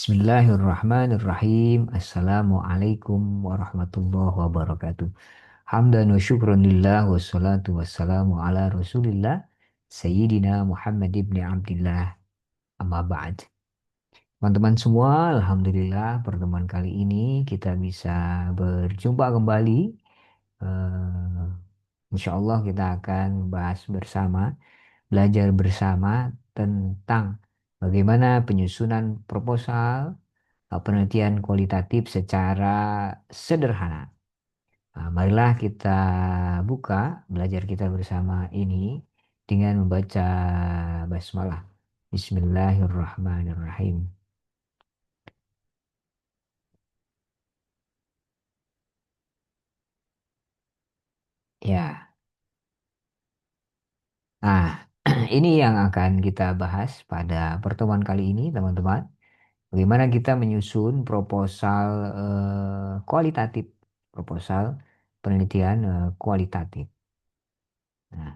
Bismillahirrahmanirrahim. Assalamualaikum warahmatullahi wabarakatuh. Hamdan wa syukran lillah wassalatu wassalamu ala Rasulillah Sayyidina Muhammad ibn Abdillah amma ba'd. Teman-teman semua, alhamdulillah pertemuan kali ini kita bisa berjumpa kembali. Eh, Insya Allah kita akan bahas bersama, belajar bersama tentang bagaimana penyusunan proposal penelitian kualitatif secara sederhana. Nah, marilah kita buka belajar kita bersama ini dengan membaca basmalah. Bismillahirrahmanirrahim. Ya, nah ini yang akan kita bahas pada pertemuan kali ini, teman-teman. Bagaimana kita menyusun proposal kualitatif, proposal penelitian kualitatif. Nah,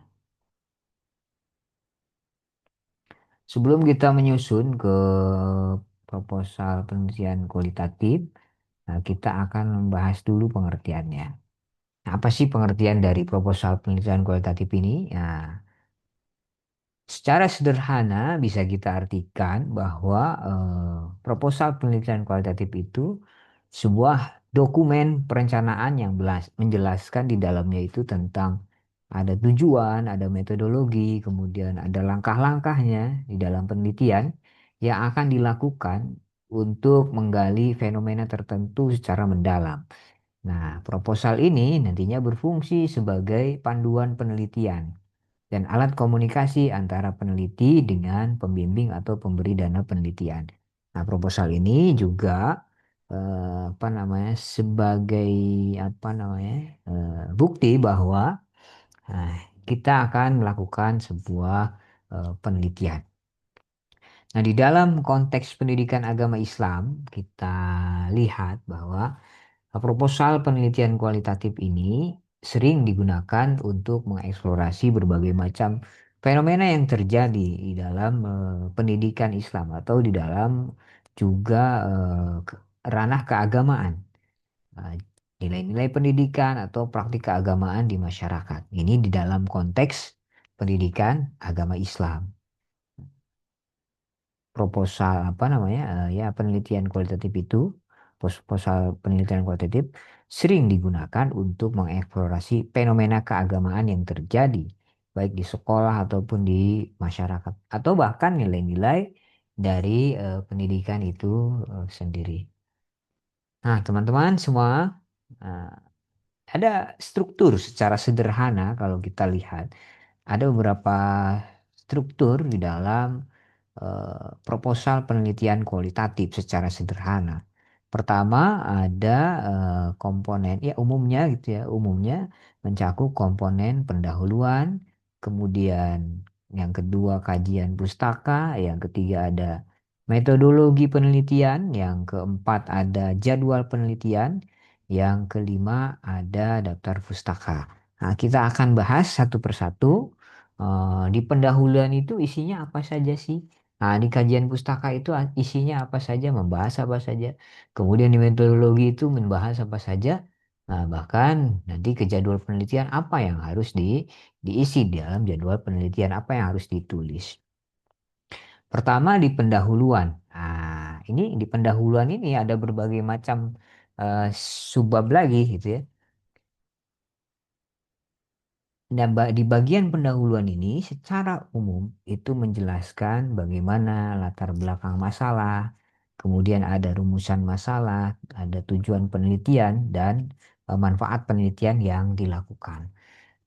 sebelum kita menyusun ke proposal penelitian kualitatif, nah, kita akan membahas dulu pengertiannya. Nah, apa sih pengertian dari proposal penelitian kualitatif ini? Nah, secara sederhana bisa kita artikan bahwa proposal penelitian kualitatif itu sebuah dokumen perencanaan yang menjelaskan di dalamnya itu tentang ada tujuan, ada metodologi, kemudian ada langkah-langkahnya di dalam penelitian yang akan dilakukan untuk menggali fenomena tertentu secara mendalam. Nah, proposal ini nantinya berfungsi sebagai panduan penelitian dan alat komunikasi antara peneliti dengan pembimbing atau pemberi dana penelitian. Nah, proposal ini juga apa namanya sebagai apa namanya bukti bahwa nah, kita akan melakukan sebuah penelitian. Nah, di dalam konteks pendidikan agama Islam, kita lihat bahwa proposal penelitian kualitatif ini sering digunakan untuk mengeksplorasi berbagai macam fenomena yang terjadi di dalam pendidikan Islam atau di dalam juga ranah keagamaan, eh, nilai-nilai pendidikan atau praktik keagamaan di masyarakat. Ini di dalam konteks pendidikan agama Islam. Proposal apa namanya ya penelitian kualitatif itu proposal penelitian kualitatif sering digunakan untuk mengeksplorasi fenomena keagamaan yang terjadi baik di sekolah ataupun di masyarakat atau bahkan nilai-nilai dari pendidikan itu sendiri. Nah, teman-teman semua, eh, ada struktur secara sederhana kalau kita lihat ada beberapa struktur di dalam proposal penelitian kualitatif secara sederhana. Pertama ada komponen, ya umumnya gitu ya, umumnya mencakup komponen pendahuluan, kemudian yang kedua kajian pustaka, yang ketiga ada metodologi penelitian, yang keempat ada jadwal penelitian, yang kelima ada daftar pustaka. Nah, kita akan bahas satu persatu. Di pendahuluan itu isinya apa saja sih? Nah, di kajian pustaka itu isinya apa saja, membahas apa saja. Kemudian di metodologi itu membahas apa saja. Nah, bahkan nanti ke jadwal penelitian apa yang harus diisi di dalam jadwal penelitian, apa yang harus ditulis. Pertama di pendahuluan. Nah, ini di pendahuluan ini ada berbagai macam subbab lagi gitu ya. Nah, di bagian pendahuluan ini secara umum itu menjelaskan bagaimana latar belakang masalah, kemudian ada rumusan masalah, ada tujuan penelitian, dan manfaat penelitian yang dilakukan.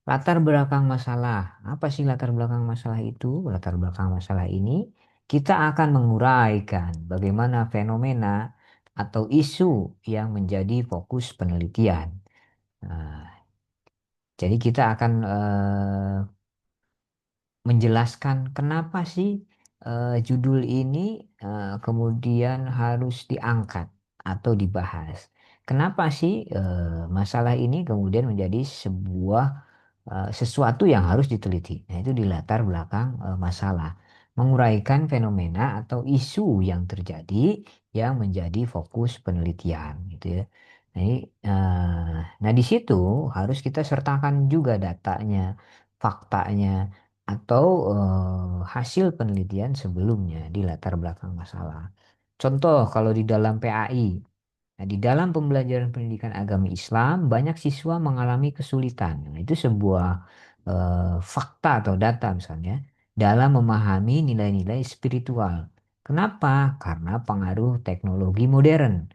Latar belakang masalah, apa sih latar belakang masalah itu? Latar belakang masalah ini kita akan menguraikan bagaimana fenomena atau isu yang menjadi fokus penelitian. Nah, jadi kita akan menjelaskan kenapa sih judul ini kemudian harus diangkat atau dibahas. Kenapa sih masalah ini kemudian menjadi sebuah sesuatu yang harus diteliti. Nah, itu di latar belakang masalah. menguraikan fenomena atau isu yang terjadi yang menjadi fokus penelitian gitu ya. Nah, nah di situ harus kita sertakan juga datanya, faktanya, atau hasil penelitian sebelumnya di latar belakang masalah. Contoh kalau di dalam PAI. Nah, di dalam pembelajaran pendidikan agama Islam, banyak siswa mengalami kesulitan. Nah, itu sebuah fakta atau data misalnya dalam memahami nilai-nilai spiritual. Kenapa? Karena pengaruh teknologi modern.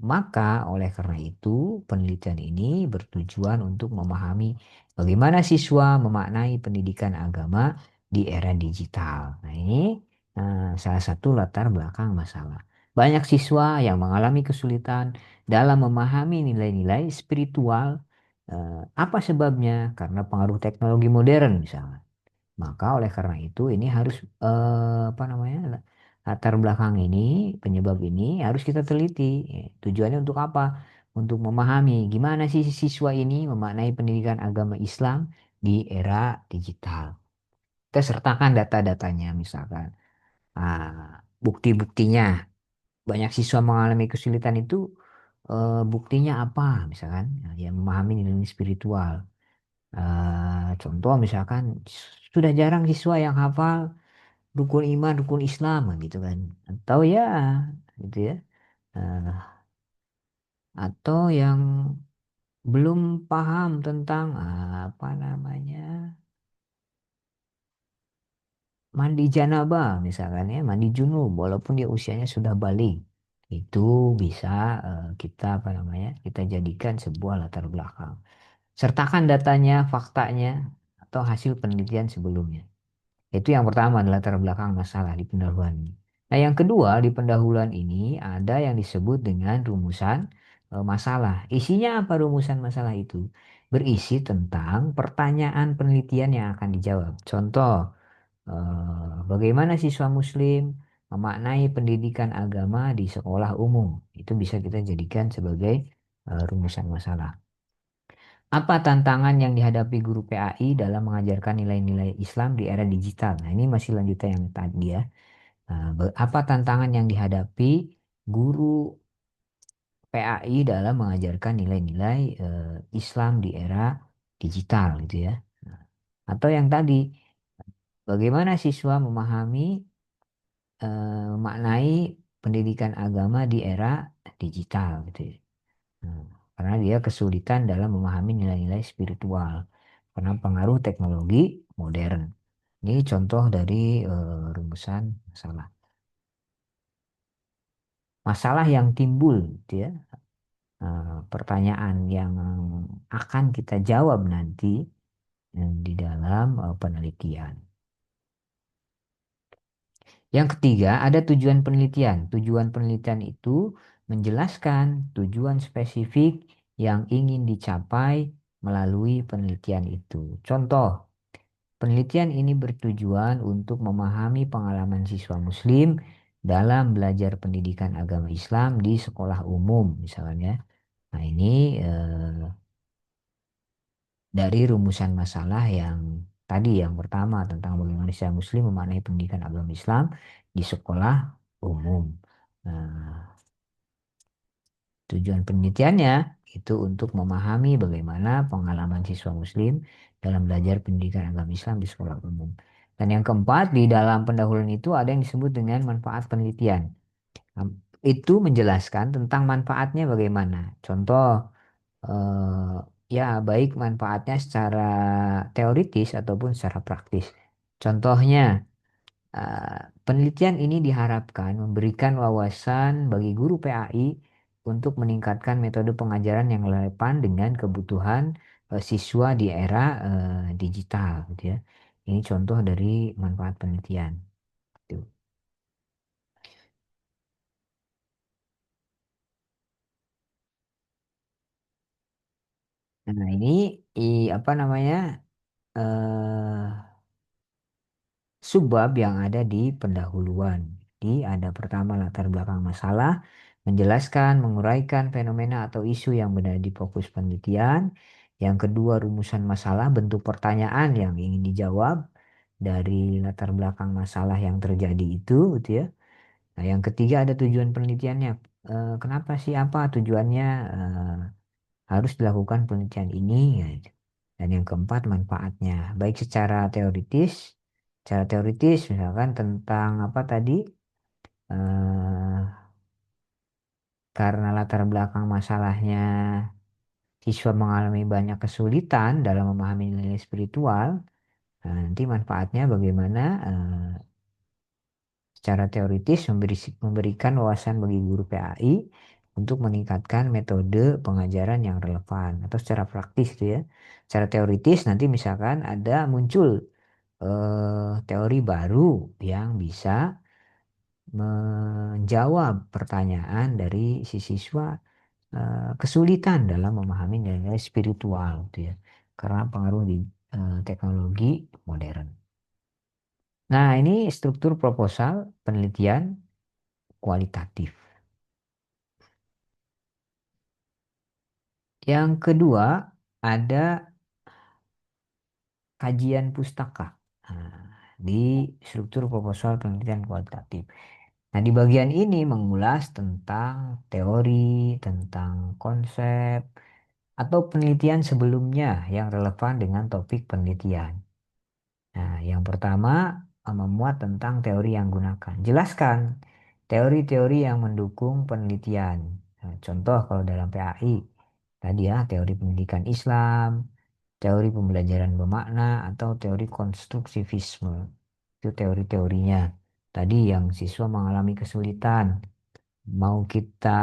Maka oleh karena itu, penelitian ini bertujuan untuk memahami bagaimana siswa memaknai pendidikan agama di era digital. Nah, ini salah satu latar belakang masalah. Banyak siswa yang mengalami kesulitan dalam memahami nilai-nilai spiritual. Apa sebabnya? Karena pengaruh teknologi modern misalnya. Maka oleh karena itu ini harus apa namanya latar belakang ini, penyebab ini harus kita teliti. Tujuannya untuk apa? Untuk memahami gimana sih siswa ini memaknai pendidikan agama Islam di era digital. Kita sertakan data-datanya misalkan. Bukti-buktinya banyak siswa mengalami kesulitan itu buktinya apa misalkan ya memahami nilai spiritual. Contoh misalkan sudah jarang siswa yang hafal rukun iman rukun Islam gitu kan atau ya gitu ya. Eh, atau yang belum paham tentang apa namanya mandi janabah misalkan ya mandi junub walaupun dia usianya sudah balik itu bisa kita apa namanya kita jadikan sebuah latar belakang. Sertakan datanya, faktanya, atau hasil penelitian sebelumnya. Itu yang pertama adalah latar belakang masalah di pendahuluan ini. Nah, yang kedua di pendahuluan ini ada yang disebut dengan rumusan masalah. Isinya apa rumusan masalah itu? Berisi tentang pertanyaan penelitian yang akan dijawab. Contoh, bagaimana siswa Muslim memaknai pendidikan agama di sekolah umum? Itu bisa kita jadikan sebagai rumusan masalah. Apa tantangan yang dihadapi guru PAI dalam mengajarkan nilai-nilai Islam di era digital? Nah, ini masih lanjutan yang tadi ya. Apa tantangan yang dihadapi guru PAI dalam mengajarkan nilai-nilai Islam di era digital gitu ya. Nah, atau yang tadi, bagaimana siswa memahami, memaknai pendidikan agama di era digital gitu ya. Nah, karena dia kesulitan dalam memahami nilai-nilai spiritual karena pengaruh teknologi modern. Ini contoh dari rumusan masalah. Masalah yang timbul, gitu ya, pertanyaan yang akan kita jawab nanti di dalam penelitian. Yang ketiga, ada tujuan penelitian. Tujuan penelitian itu menjelaskan tujuan spesifik yang ingin dicapai melalui penelitian itu. Contoh, penelitian ini bertujuan untuk memahami pengalaman siswa Muslim dalam belajar pendidikan agama Islam di sekolah umum, misalnya. Nah, ini dari rumusan masalah yang tadi, yang pertama tentang bagaimana siswa Muslim memaknai pendidikan agama Islam di sekolah umum. Nah, tujuan penelitiannya itu untuk memahami bagaimana pengalaman siswa Muslim dalam belajar pendidikan agama Islam di sekolah umum. Dan yang keempat, di dalam pendahuluan itu ada yang disebut dengan manfaat penelitian. Nah, itu menjelaskan tentang manfaatnya bagaimana. Contoh, ya baik manfaatnya secara teoritis ataupun secara praktis. Contohnya, penelitian ini diharapkan memberikan wawasan bagi guru PAI untuk meningkatkan metode pengajaran yang relevan dengan kebutuhan siswa di era digital, gitu ya. Ini contoh dari manfaat penelitian. Gitu. Nah, ini apa namanya eh subbab yang ada di pendahuluan. Jadi ada pertama latar belakang masalah, menjelaskan, menguraikan fenomena atau isu yang berada di fokus penelitian. Yang kedua rumusan masalah, bentuk pertanyaan yang ingin dijawab. dari latar belakang masalah yang terjadi itu, gitu ya. Nah, yang ketiga ada tujuan penelitiannya. Kenapa sih, apa tujuannya harus dilakukan penelitian ini? Gitu. Dan yang keempat manfaatnya, baik secara teoritis misalkan tentang apa tadi, eh, karena latar belakang masalahnya siswa mengalami banyak kesulitan dalam memahami nilai spiritual. Nah, nanti manfaatnya bagaimana secara teoritis memberikan wawasan bagi guru PAI untuk meningkatkan metode pengajaran yang relevan atau secara praktis itu ya. Secara teoritis nanti misalkan ada muncul teori baru yang bisa menjawab pertanyaan dari si siswa kesulitan dalam memahami nilai spiritual gitu ya. Karena pengaruh di teknologi modern. Nah, ini struktur proposal penelitian kualitatif. Yang kedua, ada kajian pustaka. Nah, di struktur proposal penelitian kualitatif. Nah, di bagian ini mengulas tentang teori, tentang konsep, atau penelitian sebelumnya yang relevan dengan topik penelitian. Nah, yang pertama memuat tentang teori yang gunakan. Jelaskan teori-teori yang mendukung penelitian. Nah, contoh kalau dalam PAI, tadi ya teori pendidikan Islam, teori pembelajaran bermakna, atau teori konstruktivisme. Itu teori-teorinya. Tadi yang siswa mengalami kesulitan. Mau kita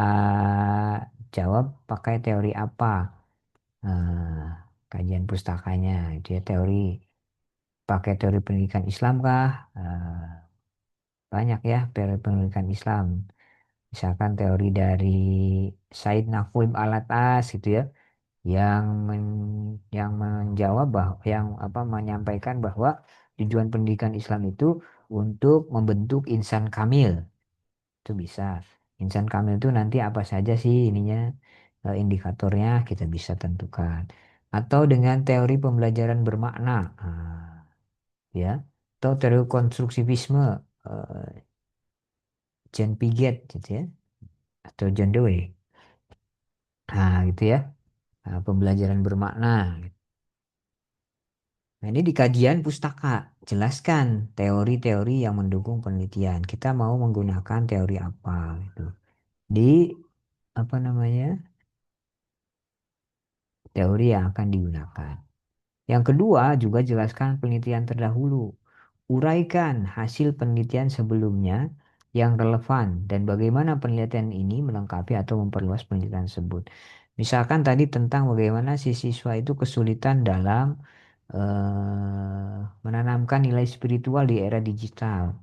jawab pakai teori apa? Kajian pustakanya, itu ya teori pakai teori pendidikan Islam kah? Banyak ya teori pendidikan Islam. Misalkan teori dari Said Naqim Al-Atas gitu ya, yang yang menjawab bahwa yang apa menyampaikan bahwa tujuan pendidikan Islam itu untuk membentuk insan kamil. Itu bisa. Insan kamil itu nanti apa saja sih ininya, indikatornya kita bisa tentukan. Atau dengan teori pembelajaran bermakna. Ya, atau teori konstruktivisme, Jean Piaget gitu ya, atau John Dewey. Nah, gitu ya. Nah, pembelajaran bermakna. Nah, ini di kajian pustaka. Jelaskan teori-teori yang mendukung penelitian. Kita mau menggunakan teori apa gitu. Di apa namanya? Teori yang akan digunakan. Yang kedua, juga jelaskan penelitian terdahulu. Uraikan hasil penelitian sebelumnya yang relevan dan bagaimana penelitian ini melengkapi atau memperluas penelitian tersebut. Misalkan tadi tentang bagaimana si siswa itu kesulitan dalam menanamkan nilai spiritual di era digital.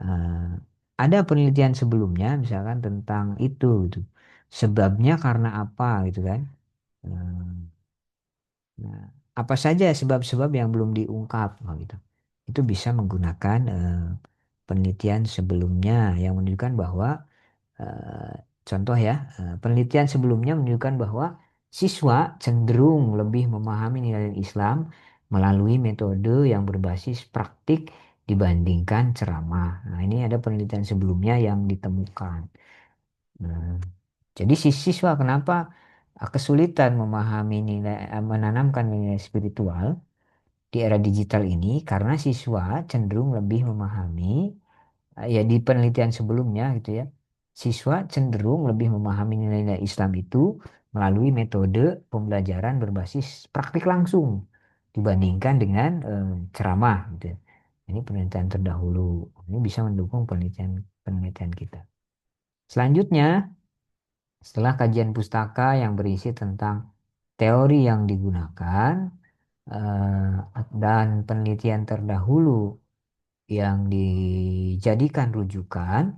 Eh, ada penelitian sebelumnya, misalkan tentang itu, gitu. Sebabnya karena apa, gitu kan? Eh, Nah, apa saja sebab-sebab yang belum diungkap, gitu. Itu bisa menggunakan penelitian sebelumnya yang menunjukkan bahwa eh, contoh ya, penelitian sebelumnya menunjukkan bahwa siswa cenderung lebih memahami nilai Islam melalui metode yang berbasis praktik dibandingkan ceramah. Nah, ini ada penelitian sebelumnya yang ditemukan. Nah, jadi si siswa kenapa kesulitan memahami nilai, menanamkan nilai spiritual di era digital ini karena siswa cenderung lebih memahami, ya di penelitian sebelumnya gitu ya, siswa cenderung lebih memahami nilai-nilai Islam itu melalui metode pembelajaran berbasis praktik langsung dibandingkan dengan ceramah gitu ya. Ini penelitian terdahulu. Ini bisa mendukung penelitian penelitian kita. Selanjutnya, setelah kajian pustaka yang berisi tentang teori yang digunakan dan penelitian terdahulu yang dijadikan rujukan,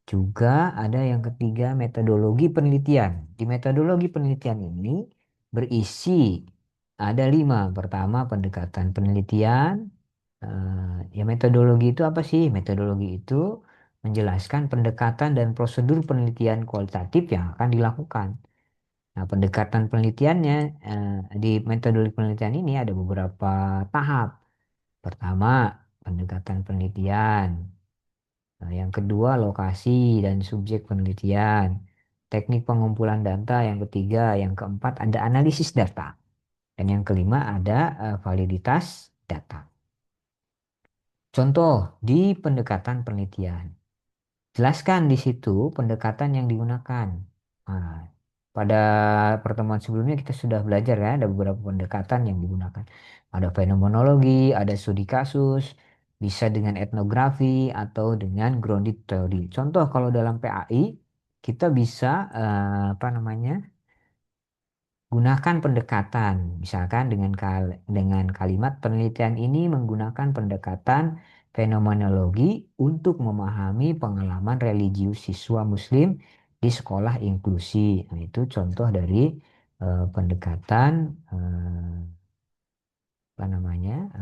juga ada yang ketiga metodologi penelitian. Di metodologi penelitian ini berisi ada 5. Pertama, pendekatan penelitian. Ya metodologi itu apa sih? Metodologi itu menjelaskan pendekatan dan prosedur penelitian kualitatif yang akan dilakukan. Nah, pendekatan penelitiannya di metodologi penelitian ini ada beberapa tahap. Pertama, pendekatan penelitian. Nah, yang kedua, lokasi dan subjek penelitian. Teknik pengumpulan data yang ketiga, yang keempat ada analisis data. Dan yang kelima ada validitas data. Contoh di pendekatan penelitian. Jelaskan di situ pendekatan yang digunakan. Nah, pada pertemuan sebelumnya kita sudah belajar ya, ada beberapa pendekatan yang digunakan. Ada fenomenologi, ada studi kasus, bisa dengan etnografi atau dengan grounded theory. Contoh kalau dalam PAI kita bisa apa namanya? Gunakan pendekatan, misalkan dengan kalimat penelitian ini menggunakan pendekatan fenomenologi untuk memahami pengalaman religius siswa Muslim di sekolah inklusi. Nah, itu contoh dari pendekatan apa namanya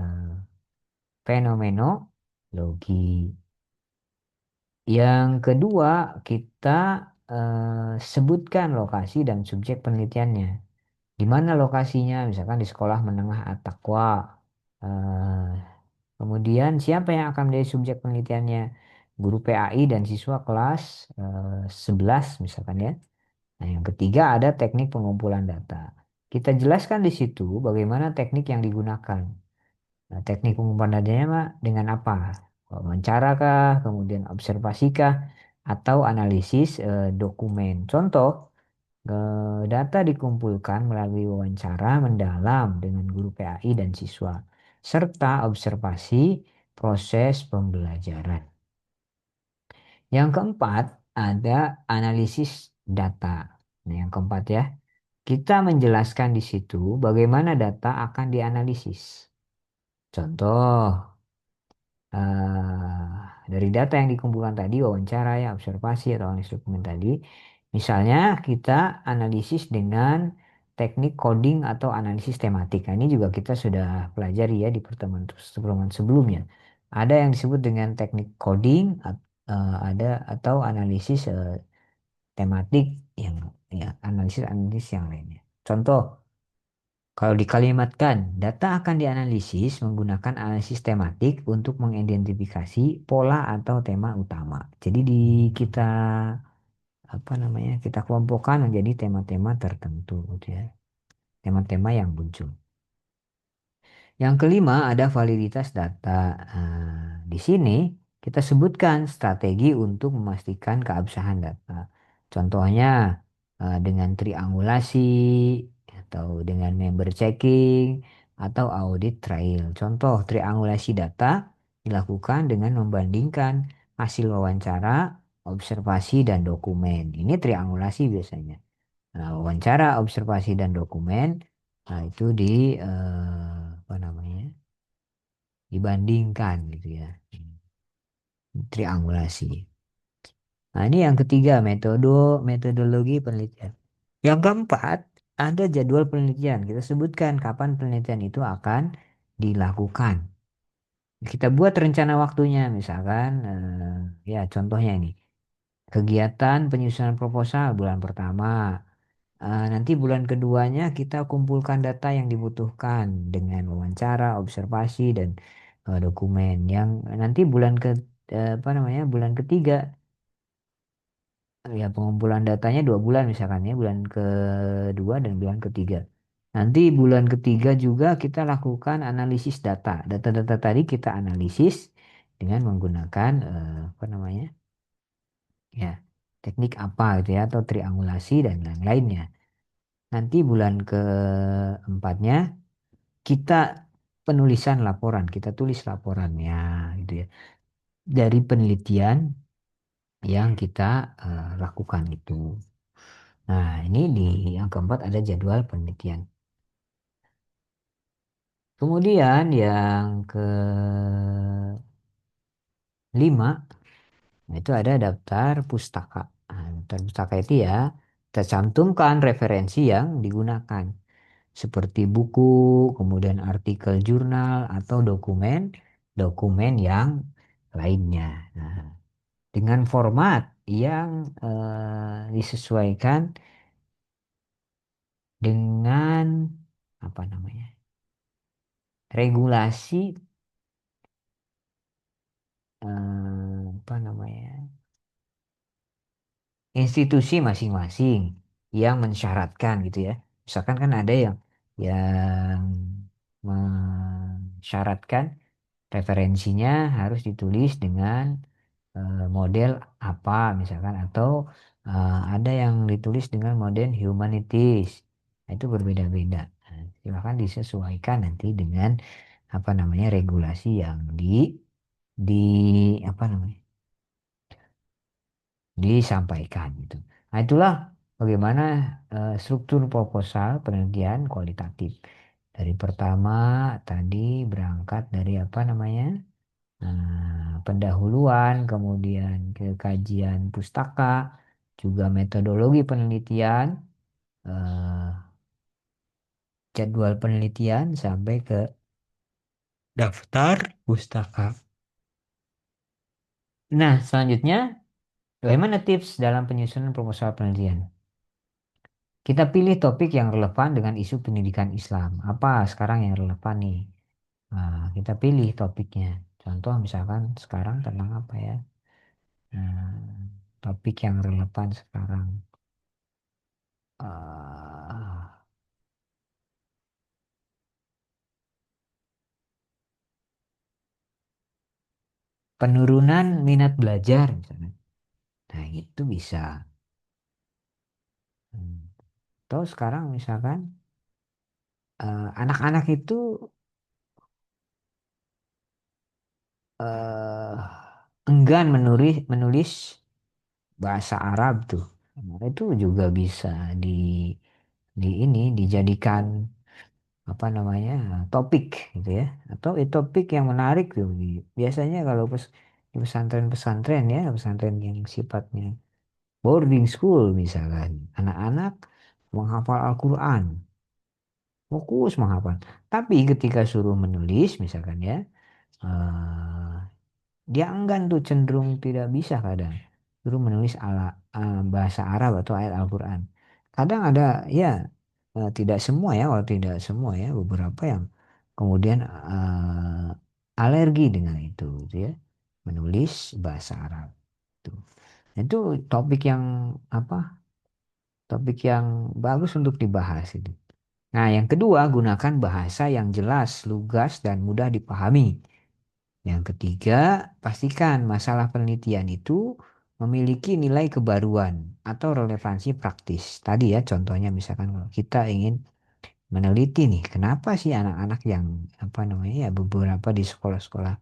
fenomenologi. Yang kedua, kita sebutkan lokasi dan subjek penelitiannya. Di mana lokasinya? Misalkan di sekolah menengah At-Taqwa. Eh, Kemudian siapa yang akan menjadi subjek penelitiannya? Guru PAI dan siswa kelas 11 misalkan ya. Nah, yang ketiga ada teknik pengumpulan data. Kita jelaskan di situ bagaimana teknik yang digunakan. Nah, teknik pengumpulan datanya Mak, dengan apa? Wawancara kah, kemudian observasi kah, atau analisis dokumen. Contoh, data dikumpulkan melalui wawancara mendalam dengan guru PAI dan siswa, serta observasi proses pembelajaran. Yang keempat, ada analisis data. Nah, yang keempat ya, kita menjelaskan di situ bagaimana data akan dianalisis. Contoh, dari data yang dikumpulkan tadi, wawancara ya, observasi atau analisis dokumen tadi, misalnya kita analisis dengan teknik coding atau analisis tematik. Nah, ini juga kita sudah pelajari ya di pertemuan sebelumnya. Ada yang disebut dengan teknik coding, ada atau analisis tematik yang ya analisis yang lainnya. Contoh, kalau dikalimatkan, data akan dianalisis menggunakan analisis tematik untuk mengidentifikasi pola atau tema utama. Jadi kita apa namanya? Kita kelompokkan menjadi tema-tema tertentu gitu ya. Tema-tema yang muncul. Yang kelima ada validitas data. Di sini kita sebutkan strategi untuk memastikan keabsahan data. Contohnya dengan triangulasi atau dengan member checking atau audit trail. Contoh triangulasi data dilakukan dengan membandingkan hasil wawancara, observasi, dan dokumen. Ini triangulasi biasanya. Nah, wawancara, observasi, dan dokumen, nah itu apa namanya? Dibandingkan gitu ya. Triangulasi. Nah, ini yang ketiga, metodologi penelitian. Yang keempat, ada jadwal penelitian. Kita sebutkan kapan penelitian itu akan dilakukan. Kita buat rencana waktunya, misalkan, ya contohnya ini, kegiatan penyusunan proposal bulan pertama. Nanti bulan keduanya kita kumpulkan data yang dibutuhkan dengan wawancara, observasi, dan dokumen. Yang nanti apa namanya bulan ketiga ya pengumpulan datanya 2 bulan misalkan ya bulan kedua dan bulan ketiga. Nanti bulan ketiga juga kita lakukan analisis data. Data-data tadi kita analisis dengan menggunakan apa namanya ya teknik apa gitu ya atau triangulasi dan lain-lainnya. Nanti bulan keempatnya kita penulisan laporan, kita tulis laporannya gitu ya. Dari penelitian yang kita lakukan itu. Nah, ini di yang keempat ada jadwal penelitian. Kemudian yang kelima, nah itu ada daftar pustaka. Nah, daftar pustaka itu ya, kita cantumkan referensi yang digunakan. Seperti buku, kemudian artikel jurnal, atau dokumen yang lainnya. Nah, dengan format yang disesuaikan dengan apa namanya regulasi apa namanya, institusi masing-masing yang mensyaratkan gitu ya. Misalkan kan ada yang mensyaratkan referensinya harus ditulis dengan model apa misalkan, atau ada yang ditulis dengan model humanities. Nah, itu berbeda-beda. Nah, silakan disesuaikan nanti dengan apa namanya regulasi yang di apa namanya disampaikan gitu. Nah, itulah bagaimana struktur proposal penelitian kualitatif. Dari pertama tadi berangkat dari apa namanya? Pendahuluan, kemudian ke kajian pustaka, juga metodologi penelitian, eh, jadwal penelitian sampai ke daftar pustaka. Nah, selanjutnya bagaimana tips dalam penyusunan proposal penelitian? Kita pilih topik yang relevan dengan isu pendidikan Islam. Apa sekarang yang relevan nih? Nah, kita pilih topiknya. Contoh misalkan sekarang tentang apa ya? Nah, topik yang relevan sekarang. eh, Penurunan minat belajar misalnya. Nah, itu bisa. Hmm. Atau sekarang misalkan anak-anak itu eh, enggan menulis bahasa Arab tuh. Nah, itu juga bisa di ini dijadikan apa namanya topik gitu ya. Atau topik yang menarik tuh. Biasanya kalau di pesantren-pesantren ya, pesantren yang sifatnya boarding school misalkan, anak-anak menghafal Al-Quran, fokus menghafal. Tapi ketika suruh menulis misalkan ya, eh, dia enggan tuh, cenderung tidak bisa kadang. Suruh menulis bahasa Arab atau ayat Al-Quran. Kadang ada ya, tidak semua ya, kalau tidak semua ya, beberapa yang kemudian alergi dengan itu gitu ya, menulis bahasa Arab. Tuh. Itu topik yang apa? Topik yang bagus untuk dibahas itu. Nah, yang kedua, gunakan bahasa yang jelas, lugas, dan mudah dipahami. Yang ketiga, pastikan masalah penelitian itu memiliki nilai kebaruan atau relevansi praktis. Tadi ya, contohnya misalkan kalau kita ingin meneliti nih, kenapa sih anak-anak yang apa namanya ya, beberapa di sekolah-sekolah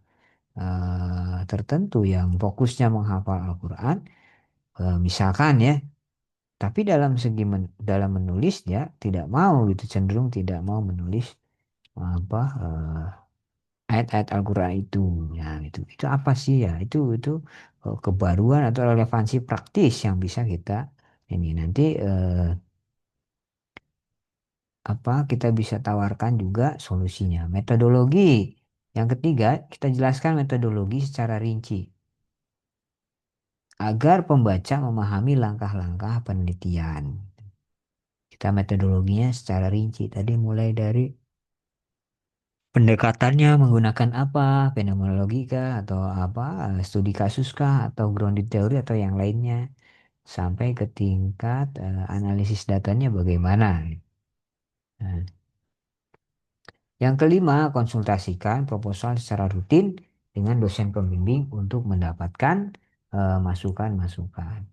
tertentu yang fokusnya menghafal Al-Quran, misalkan ya, tapi dalam menulis ya tidak mau gitu, cenderung tidak mau menulis apa ayat-ayat Al-Quran itu. Ya itu apa sih ya, itu kebaruan atau relevansi praktis yang bisa kita ini nanti apa kita bisa tawarkan juga solusinya. Metodologi yang ketiga, kita jelaskan metodologi secara rinci agar pembaca memahami langkah-langkah penelitian. Kita metodologinya secara rinci tadi, mulai dari pendekatannya menggunakan apa, fenomenologi kah, atau apa, studi kasus kah, atau grounded theory, atau yang lainnya, sampai ke tingkat analisis datanya bagaimana. Nah, yang kelima, konsultasikan proposal secara rutin dengan dosen pembimbing untuk mendapatkan masukan-masukan.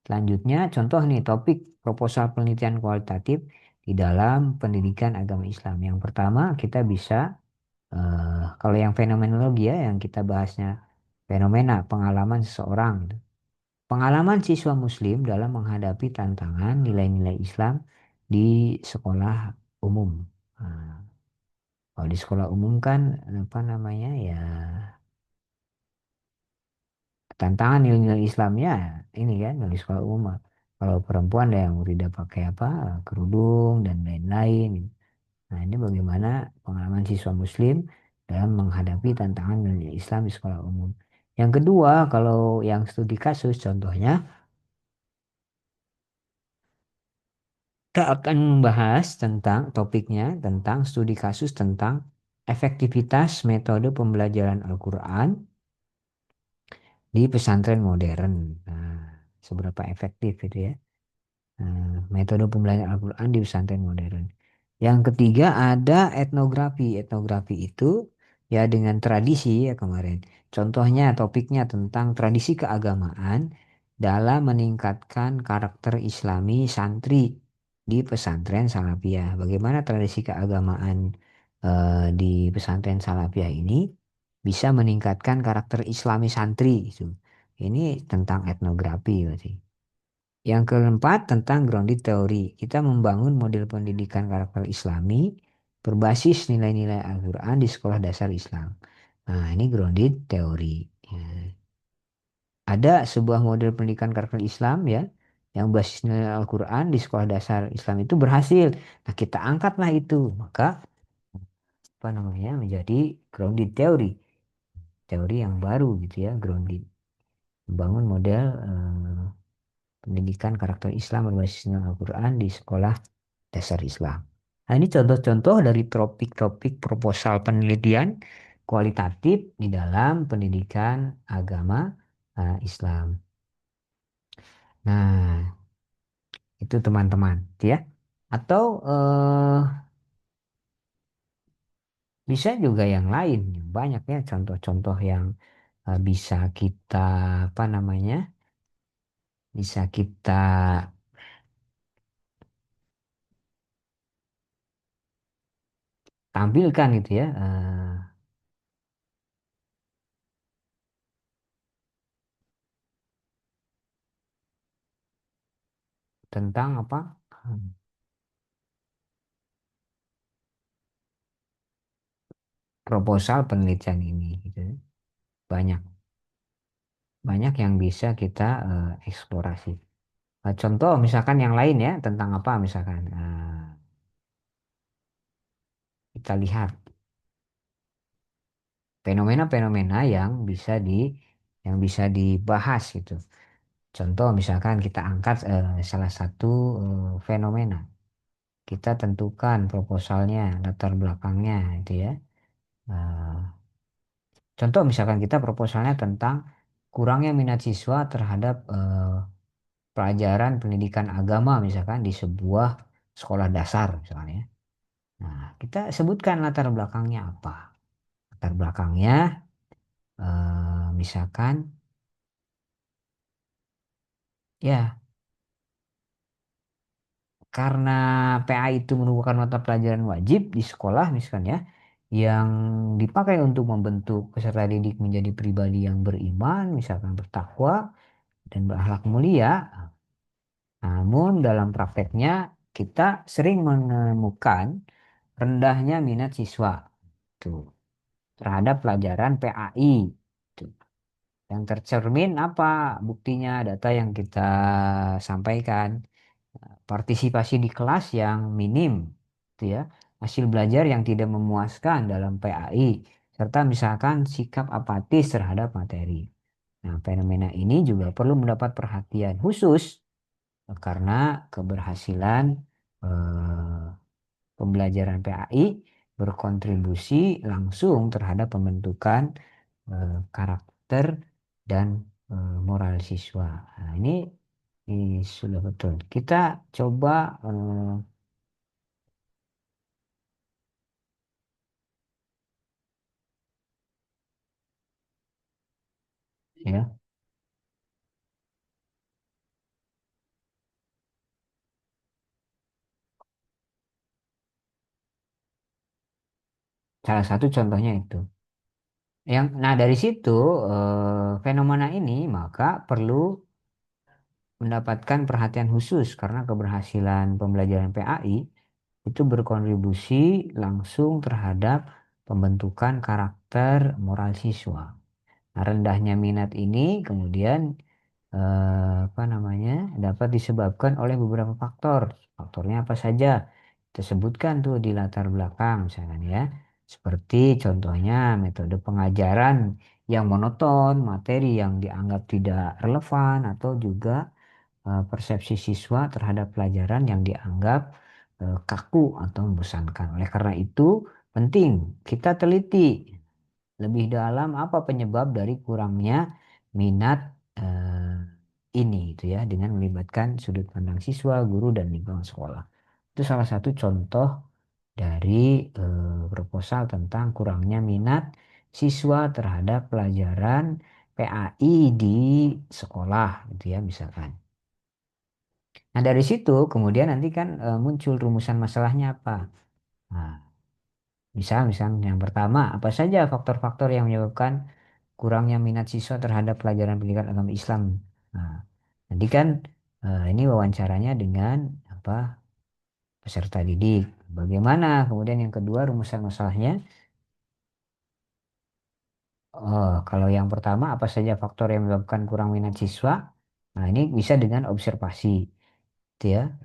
Selanjutnya, contoh nih topik proposal penelitian kualitatif di dalam pendidikan agama Islam. Yang pertama, kita bisa kalau yang fenomenologi ya, yang kita bahasnya fenomena pengalaman seseorang, gitu. Pengalaman siswa Muslim dalam menghadapi tantangan nilai-nilai Islam di sekolah umum. Nah, kalau di sekolah umum kan apa namanya ya, tantangan nilai-nilai Islamnya ini kan di sekolah umum. Kalau perempuan ada yang tidak pakai apa, kerudung dan lain-lain. Nah, ini bagaimana pengalaman siswa Muslim dalam menghadapi tantangan nilai Islam di sekolah umum. Yang kedua, kalau yang studi kasus contohnya, kita akan membahas tentang topiknya, tentang studi kasus tentang efektivitas metode pembelajaran Al-Quran di pesantren modern. Nah, seberapa efektif itu ya. Metode pembelajaran Al-Quran di pesantren modern. Yang ketiga ada etnografi. Etnografi itu ya dengan tradisi ya kemarin. Contohnya topiknya tentang tradisi keagamaan dalam meningkatkan karakter Islami santri di pesantren Salafiyah. Bagaimana tradisi keagamaan di pesantren Salafiyah ini bisa meningkatkan karakter Islami santri itu. Ini tentang etnografi berarti. Yang keempat tentang grounded teori. Kita membangun model pendidikan karakter Islami berbasis nilai-nilai Al-Quran di sekolah dasar Islam. Nah, ini grounded teori. Ya. Ada sebuah model pendidikan karakter Islam ya, yang basis nilai Al-Quran di sekolah dasar Islam itu berhasil. Nah, kita angkatlah itu. Maka, apa namanya, menjadi grounded teori. Teori yang baru gitu ya, grounded. Membangun model pendidikan karakter Islam berbasis nilai Al-Quran di sekolah dasar Islam. Nah, ini contoh-contoh dari topik-topik proposal penelitian kualitatif di dalam pendidikan agama Islam. Nah, itu teman-teman, ya. Atau bisa juga yang lain, banyak ya contoh-contoh yang bisa kita apa namanya, bisa kita tampilkan gitu ya, tentang apa proposal penelitian ini, gitu. Banyak banyak yang bisa kita eksplorasi. Contoh misalkan yang lain ya tentang apa misalkan kita lihat fenomena-fenomena yang bisa dibahas gitu. Contoh misalkan kita angkat salah satu fenomena. Kita tentukan proposalnya, latar belakangnya itu ya. Eh, Contoh misalkan kita proposalnya tentang kurangnya minat siswa terhadap pelajaran pendidikan agama misalkan di sebuah sekolah dasar misalnya. Nah, kita sebutkan latar belakangnya apa. Latar belakangnya misalkan ya karena PA itu merupakan mata pelajaran wajib di sekolah misalkan ya yang dipakai untuk membentuk peserta didik menjadi pribadi yang beriman misalkan bertakwa dan berakhlak mulia. Namun dalam prakteknya kita sering menemukan rendahnya minat siswa tuh terhadap pelajaran PAI. Tuh. Yang tercermin apa buktinya data yang kita sampaikan. Partisipasi di kelas yang minim, gitu ya. Hasil belajar yang tidak memuaskan dalam PAI, serta misalkan sikap apatis terhadap materi. Nah, fenomena ini juga perlu mendapat perhatian khusus karena keberhasilan eh, pembelajaran PAI berkontribusi langsung terhadap pembentukan karakter dan moral siswa. Nah, ini sudah betul. Kita coba ya salah satu contohnya itu. Nah dari situ fenomena ini maka perlu mendapatkan perhatian khusus karena keberhasilan pembelajaran PAI itu berkontribusi langsung terhadap pembentukan karakter moral siswa. Nah, rendahnya minat ini kemudian apa namanya dapat disebabkan oleh beberapa faktor. Faktornya apa saja? Kita sebutkan tuh di latar belakang misalkan ya. Seperti contohnya metode pengajaran yang monoton, materi yang dianggap tidak relevan atau juga persepsi siswa terhadap pelajaran yang dianggap kaku atau membosankan. Oleh karena itu penting kita teliti lebih dalam apa penyebab dari kurangnya minat ini itu ya dengan melibatkan sudut pandang siswa, guru dan lingkungan sekolah. Itu salah satu contoh dari proposal tentang kurangnya minat siswa terhadap pelajaran PAI di sekolah gitu ya misalkan. Nah, dari situ kemudian nanti kan muncul rumusan masalahnya apa? Nah, misal yang pertama, apa saja faktor-faktor yang menyebabkan kurangnya minat siswa terhadap pelajaran pendidikan agama Islam? Nah, nanti kan ini wawancaranya dengan apa peserta didik. Bagaimana? Kemudian yang kedua rumusan masalahnya. Oh, kalau yang pertama apa saja faktor yang menyebabkan kurang minat siswa? Nah, ini bisa dengan observasi, gitu ya.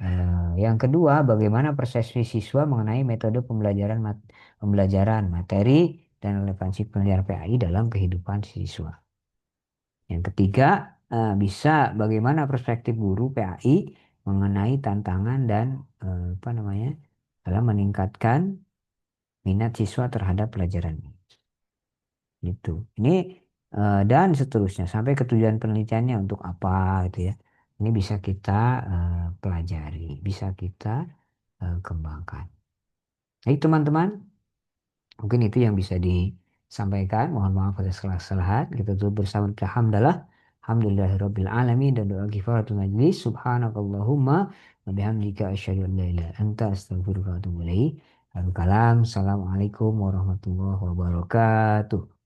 Yang kedua, bagaimana persepsi siswa mengenai metode pembelajaran materi dan relevansi pelajaran PAI dalam kehidupan siswa. Yang ketiga, bisa bagaimana perspektif guru PAI mengenai tantangan dan apa namanya dalam meningkatkan minat siswa terhadap pelajaran ini. Gitu. Ini dan seterusnya sampai ke tujuan penelitiannya untuk apa gitu ya. Ini bisa kita pelajari, bisa kita kembangkan. Jadi teman-teman, mungkin itu yang bisa disampaikan. Mohon maaf atas kesalahan. Kita tutup bersama alhamdulillah. Alhamdulillahirabbil alamin dan doa kifaratul majlis. Subhanakallahumma wa bihamdika asyhadu an la ilaha illa anta astaghfiruka wa atubu ilaik. Assalamualaikum warahmatullahi wabarakatuh.